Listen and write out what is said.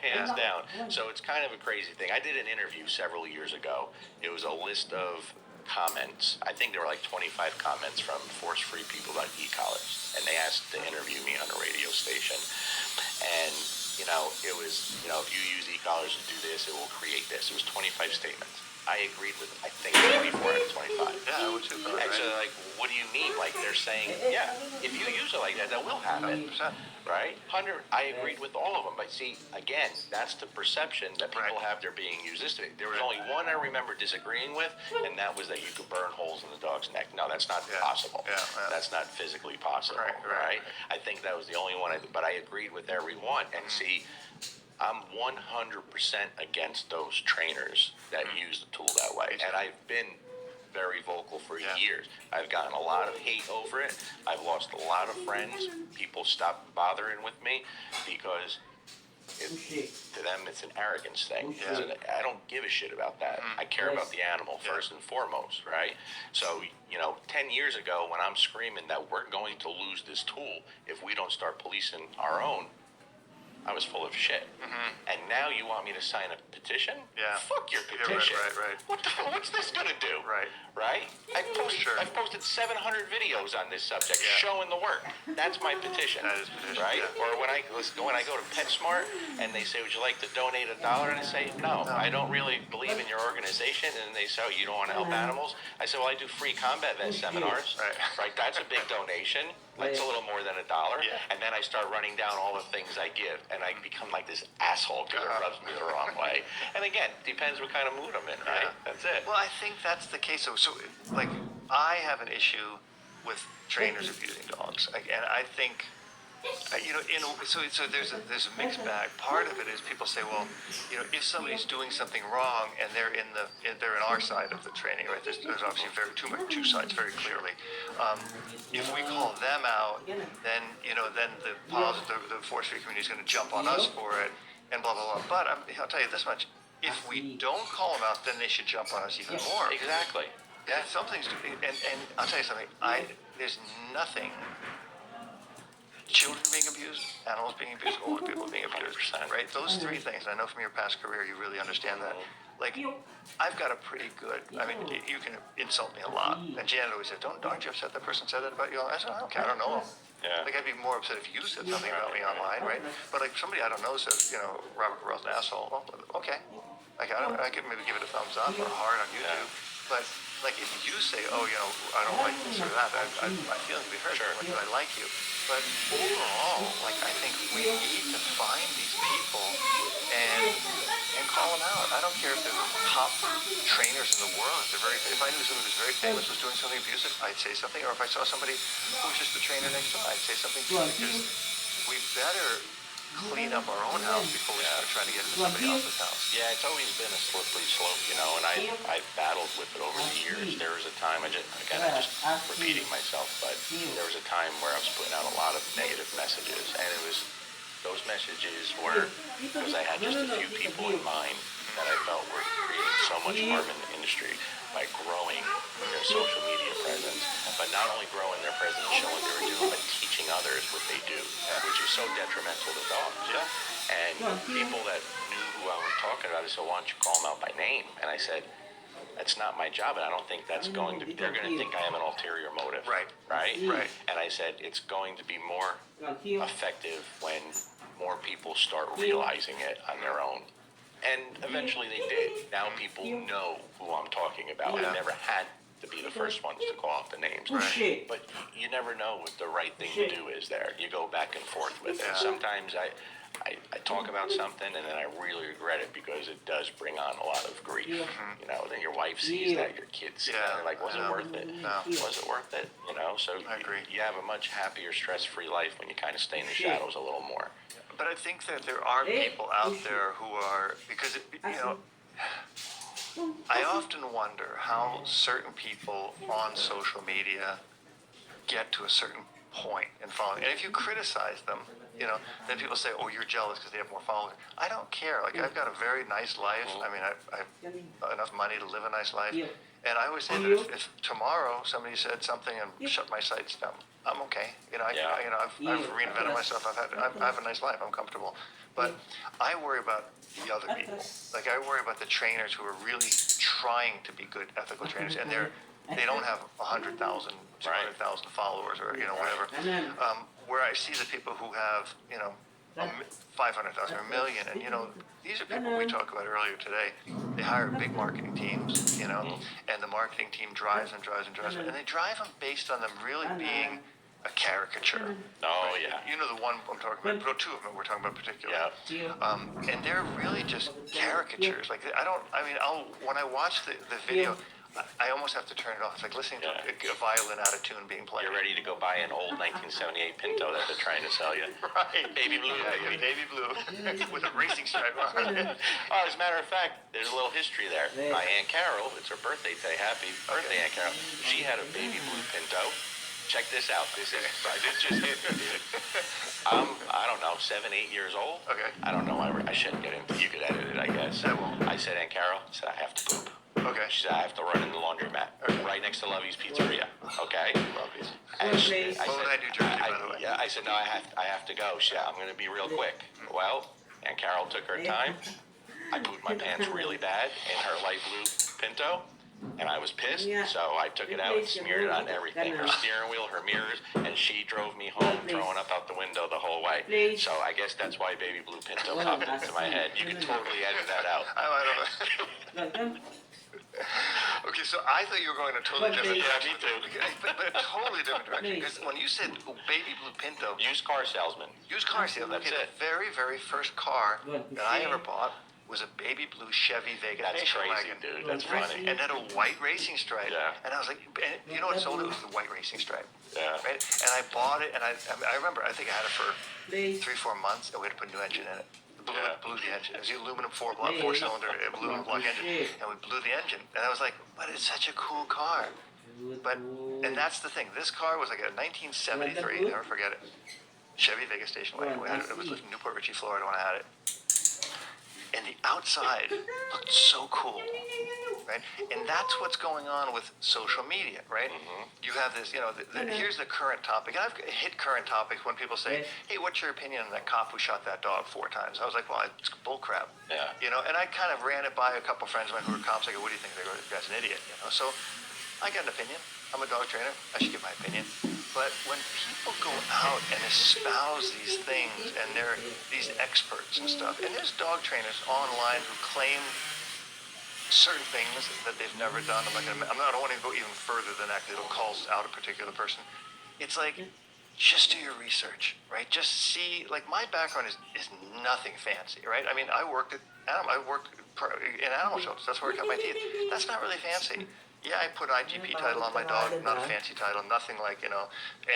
Hands down. So it's kind of a crazy thing. I did an interview several years ago. It was a list of comments. I think there were like 25 comments from force-free people about e-collars, and they asked to interview me on a radio station. And it was, if you use e-collars to do this, it will create this. It was 25 statements. I agreed with, I think, 24 out of 25. Yeah, I would too. Actually, like, what do you mean? Like, they're saying, yeah, if you use it like that, that will happen. 100%. Right? 100, I agreed with all of them. But see, again, that's the perception that people have they're being used this way. There was only one I remember disagreeing with, and that was that you could burn holes in the dog's neck. No, that's not possible. That's not physically possible. Right? I think that was the only one, but I agreed with every one. And see, I'm 100% against those trainers that use the tool that way. And I've been very vocal for years. I've gotten a lot of hate over it. I've lost a lot of friends. People stopped bothering with me because to them it's an arrogance thing. I don't give a shit about that. I care about the animal first and foremost, right? So, 10 years ago when I'm screaming that we're going to lose this tool if we don't start policing our own, I was full of shit. And now you want me to sign a petition? Fuck your petition. Right. What's this gonna do? Right? I've posted 700 videos on this subject showing the work. That's my petition. That is petition. Right? Or when I go to PetSmart and they say, would you like to donate $1? And I say, no, I don't really believe in your organization. And they say, oh, you don't want to help animals? I say, well, I do free combat vet seminars. Right? That's a big donation. That's a little more than $1. And then I start running down all the things I give, and I become like this asshole because it rubs me the wrong way. And again, depends what kind of mood I'm in, right? That's it. Well, I think that's the case. So like, I have an issue with trainers abusing dogs, and I think, so there's a mixed bag. Part of it is people say, well, if somebody's doing something wrong and they're in our side of the training, right? There's obviously two sides very clearly. If we call them out, then the force-free community is going to jump on us for it, and blah blah blah. But I'll tell you this much: if we don't call them out, then they should jump on us even more. Exactly. Yeah. Something's and I'll tell you something. There's nothing. Children being abused, animals being abused, old people being abused, right? Those three things, and I know from your past career you really understand that. Like, I've got a pretty good, you can insult me a lot. And Janet always said, aren't you upset that person said that about you? I said, I don't care, I don't know him. Like, I'd be more upset if you said something about me online, right? But like, somebody I don't know says, Robert Carell's an asshole. Well, okay. Like, I could maybe give it a thumbs up or a heart on YouTube. But like, if you say, I don't like this or that, my feelings will be hurt. Like, I like you. But overall, like, I think we need to find these people and call them out. I don't care if they're the top trainers in the world. If I knew somebody who was very famous was doing something abusive, I'd say something. Or if I saw somebody who was just a trainer next door, I'd say something too. Because we better clean up our own house before we start trying to get into somebody else's house. Yeah, it's always been a slippery slope, and I've battled with it over the years. There was a time, I'm just repeating myself, but there was a time where I was putting out a lot of negative messages, and those messages were because I had just a few people in mind that I felt were creating so much harm in the industry by growing their social media presence, but not only growing their presence and showing what they were doing, but teaching others what they do, which is so detrimental to dogs. And people that knew who I was talking about, I said, why don't you call them out by name? And I said, that's not my job, and I don't think that's going to be, they're going to think I have an ulterior motive. Right. And I said, it's going to be more effective when more people start realizing it on their own. And eventually they did. Now people know who I'm talking about. I never had to be the first ones to call out the names. But you never know what the right thing to do is there. You go back and forth with it. Sometimes I talk about something and then I really regret it because it does bring on a lot of grief. Then your wife sees that, your kids see that, they're like, was it worth it? No. Was it worth it? So I agree. You have a much happier, stress-free life when you kind of stay in the shadows a little more. But I think that there are people out there who are, because, I often wonder how certain people on social media get to a certain point in following. And if you criticize them, you know, then people say, oh, you're jealous because they have more followers. I don't care. Like, I've got a very nice life. I mean, I have enough money to live a nice life. And I always say that if tomorrow somebody said something and shut my sites down, I'm okay. You know, I've reinvented myself. I have a nice life. I'm comfortable. But I worry about the other people. Like, I worry about the trainers who are really trying to be good ethical trainers, and they don't have 100,000, 200,000 followers, or whatever. Where I see the people who have 500,000 or a million, and these are people we talked about earlier today. They hire big marketing teams, and the marketing team drives and drives and drives, and they drive them based on them really being a caricature. Oh, yeah. You know the one I'm talking about, well, two of them we're talking about particularly. Yeah. And they're really just caricatures. Like, when I watch the video, I almost have to turn it off. It's like listening to a violin out of tune being played. You're ready to go buy an old 1978 Pinto that they're trying to sell you. Right. Baby blue. Yeah, baby blue. With a racing stripe on it. Oh, as a matter of fact, there's a little history there. My Aunt Carol, it's her birthday today. Happy birthday, Aunt Carol. She had a baby blue Pinto. Check this out. This just hit me, dude. I don't know, 7, 8 years old. Okay. I don't know. I shouldn't get into. You could edit it, I guess. I won't. I said, Aunt Carol, I said, I have to poop. Okay. She said, I have to run in the laundromat. Okay. Right next to Lovey's Pizzeria. Okay. Lovey's. And I said, New Jersey, by the way. Yeah, I said, no, I have to go. She said, I'm going to be real quick. Well, Aunt Carol took her time. I pooped my pants really bad in her light blue Pinto. And I was pissed, so I took it out and smeared it on everything. Her steering wheel, her mirrors, and she drove me home, throwing up out the window the whole way. So I guess that's why Baby Blue Pinto popped into my head. You can totally edit that out. I don't know. Okay, so I thought you were going a totally different direction. Me too. But a totally different direction. Because when you said Baby Blue Pinto, Used car salesman. used car salesman. That's Okay, it. the very, very first car that I ever bought was a baby blue Chevy Vega That's station crazy, wagon. dude. That's Right? funny. And had a white racing stripe. Yeah. And I was like, and you know what sold it? It was the white racing stripe. Yeah. Right? And I bought it, and I remember, I think I had it for 3-4 months, and we had to put a new engine in it. Blew the engine. It was the aluminum four-cylinder aluminum block engine, and we blew the engine. And I was like, but it's such a cool car. And that's the thing. This car was like a 1973, never forget it. Chevy Vega station wagon. It was like Newport Richey, Florida when I had it. And the outside looked so cool, right? And that's what's going on with social media, right? Mm-hmm. You have this, here's the current topic. And I've hit current topics when people say, hey, what's your opinion on that cop who shot that dog 4 times? I was like, well, it's bullcrap. Yeah. And I kind of ran it by a couple friends of mine who were cops. I go, what do you think? They go, this guy's an idiot, So I got an opinion. I'm a dog trainer. I should give my opinion. But when people go out and espouse these things, and they're these experts and stuff, and there's dog trainers online who claim certain things that they've never done. I don't want to go even further than that because it'll call out a particular person. It's like, just do your research, right? Just see, like, my background is nothing fancy, right? I mean, I worked in animal shelters. That's where I cut my teeth. That's not really fancy. Yeah, I put IGP title on my dog, not a fancy title, nothing like,